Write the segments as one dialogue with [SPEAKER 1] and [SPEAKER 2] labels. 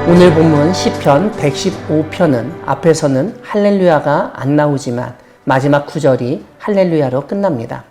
[SPEAKER 1] 오늘 본문 시편 115편은 앞에서는 할렐루야가 안 나오지만 마지막 구절이 할렐루야로 끝납니다.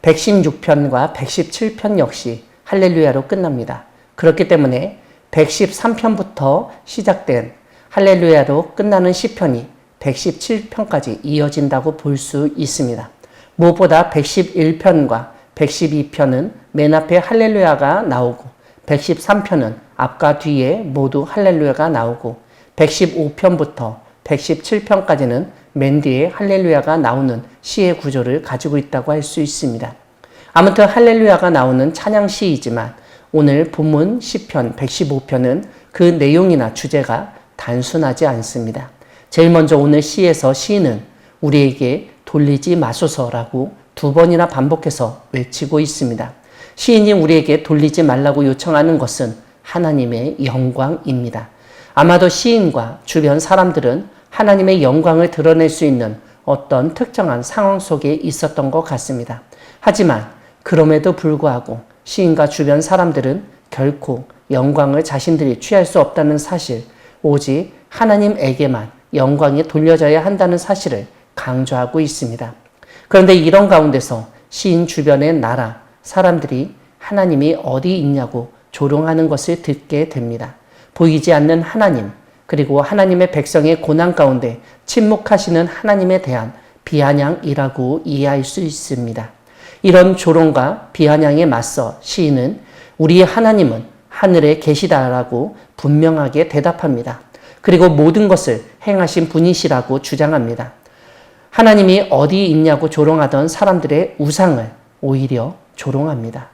[SPEAKER 1] 116편과 117편 역시 할렐루야로 끝납니다. 그렇기 때문에 113편부터 시작된 할렐루야로 끝나는 시편이 117편까지 이어진다고 볼 수 있습니다. 무엇보다 111편과 112편은 맨 앞에 할렐루야가 나오고 113편은 앞과 뒤에 모두 할렐루야가 나오고 115편부터 117편까지는 맨 뒤에 할렐루야가 나오는 시의 구조를 가지고 있다고 할 수 있습니다. 아무튼 할렐루야가 나오는 찬양시이지만 오늘 본문 시편 115편은 그 내용이나 주제가 단순하지 않습니다. 제일 먼저 오늘 시에서 시인은 우리에게 돌리지 마소서라고 2번이나 반복해서 외치고 있습니다. 시인이 우리에게 돌리지 말라고 요청하는 것은 하나님의 영광입니다. 아마도 시인과 주변 사람들은 하나님의 영광을 드러낼 수 있는 어떤 특정한 상황 속에 있었던 것 같습니다. 하지만 그럼에도 불구하고 시인과 주변 사람들은 결코 영광을 자신들이 취할 수 없다는 사실, 오직 하나님에게만 영광이 돌려져야 한다는 사실을 강조하고 있습니다. 그런데 이런 가운데서 시인 주변의 나라, 사람들이 하나님이 어디 있냐고 조롱하는 것을 듣게 됩니다. 보이지 않는 하나님, 그리고 하나님의 백성의 고난 가운데 침묵하시는 하나님에 대한 비아냥이라고 이해할 수 있습니다. 이런 조롱과 비아냥에 맞서 시인은 우리 하나님은 하늘에 계시다라고 분명하게 대답합니다. 그리고 모든 것을 행하신 분이시라고 주장합니다. 하나님이 어디 있냐고 조롱하던 사람들의 우상을 오히려 조롱합니다.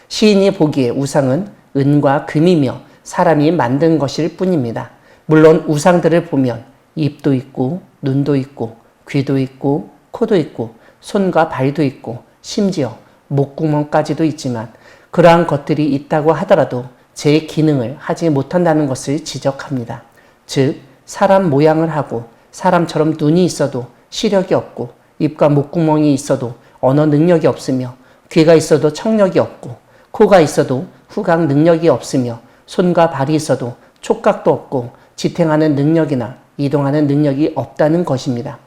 [SPEAKER 1] 시인이 보기에 우상은 은과 금이며 사람이 만든 것일 뿐입니다. 물론 우상들을 보면 입도 있고 눈도 있고 귀도 있고 코도 있고 손과 발도 있고 심지어 목구멍까지도 있지만 그러한 것들이 있다고 하더라도 제 기능을 하지 못한다는 것을 지적합니다. 즉 사람 모양을 하고 사람처럼 눈이 있어도 시력이 없고 입과 목구멍이 있어도 언어 능력이 없으며 귀가 있어도 청력이 없고 코가 있어도 후각 능력이 없으며 손과 발이 있어도 촉각도 없고 지탱하는 능력이나 이동하는 능력이 없다는 것입니다.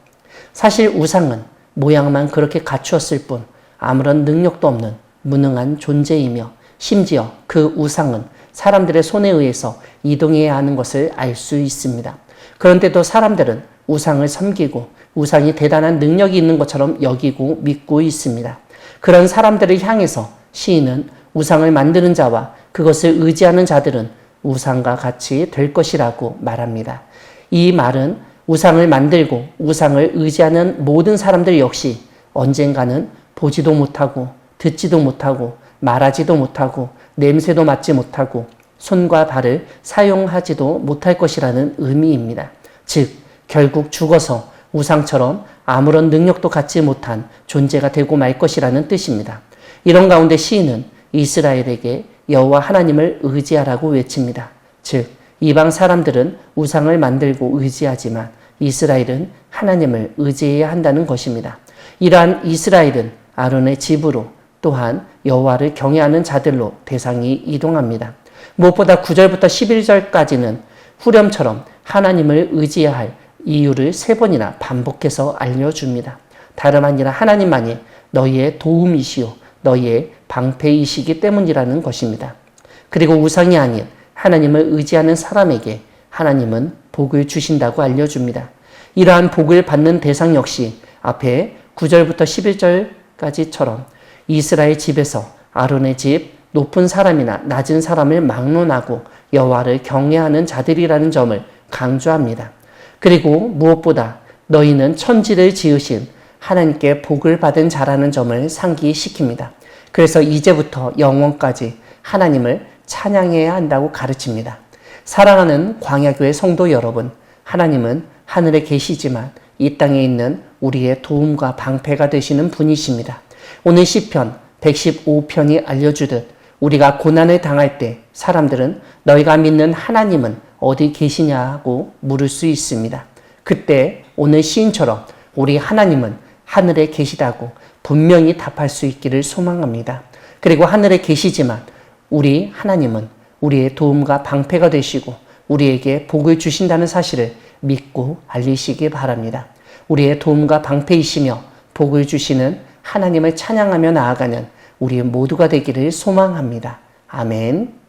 [SPEAKER 1] 사실 우상은 모양만 그렇게 갖추었을 뿐 아무런 능력도 없는 무능한 존재이며 심지어 그 우상은 사람들의 손에 의해서 이동해야 하는 것을 알 수 있습니다. 그런데도 사람들은 우상을 섬기고 우상이 대단한 능력이 있는 것처럼 여기고 믿고 있습니다. 그런 사람들을 향해서 시인은 우상을 만드는 자와 그것을 의지하는 자들은 우상과 같이 될 것이라고 말합니다. 이 말은 우상을 만들고 우상을 의지하는 모든 사람들 역시 언젠가는 보지도 못하고 듣지도 못하고 말하지도 못하고 냄새도 맡지 못하고 손과 발을 사용하지도 못할 것이라는 의미입니다. 즉 결국 죽어서 우상처럼 아무런 능력도 갖지 못한 존재가 되고 말 것이라는 뜻입니다. 이런 가운데 시인은 이스라엘에게 여호와 하나님을 의지하라고 외칩니다. 즉 이방 사람들은 우상을 만들고 의지하지만 이스라엘은 하나님을 의지해야 한다는 것입니다. 이러한 이스라엘은 아론의 집으로 또한 여호와를 경외하는 자들로 대상이 이동합니다. 무엇보다 9절부터 11절까지는 후렴처럼 하나님을 의지해야 할 이유를 3번이나 반복해서 알려줍니다. 다름 아니라 하나님만이 너희의 도움이시오 너희의 방패이시기 때문이라는 것입니다. 그리고 우상이 아닌 하나님을 의지하는 사람에게 하나님은 복을 주신다고 알려줍니다. 이러한 복을 받는 대상 역시 앞에 9절부터 11절까지처럼 이스라엘 집에서 아론의 집 높은 사람이나 낮은 사람을 막론하고 여호와를 경외하는 자들이라는 점을 강조합니다. 그리고 무엇보다 너희는 천지를 지으신 하나님께 복을 받은 자라는 점을 상기시킵니다. 그래서 이제부터 영원까지 하나님을 찬양해야 한다고 가르칩니다. 사랑하는 광야교회 성도 여러분, 하나님은 하늘에 계시지만 이 땅에 있는 우리의 도움과 방패가 되시는 분이십니다. 오늘 시편 115편이 알려주듯 우리가 고난을 당할 때 사람들은 너희가 믿는 하나님은 어디 계시냐고 물을 수 있습니다. 그때 오늘 시인처럼 우리 하나님은 하늘에 계시다고 분명히 답할 수 있기를 소망합니다. 그리고 하늘에 계시지만 우리 하나님은 우리의 도움과 방패가 되시고 우리에게 복을 주신다는 사실을 믿고 알리시기 바랍니다. 우리의 도움과 방패이시며 복을 주시는 하나님을 찬양하며 나아가는 우리 모두가 되기를 소망합니다. 아멘.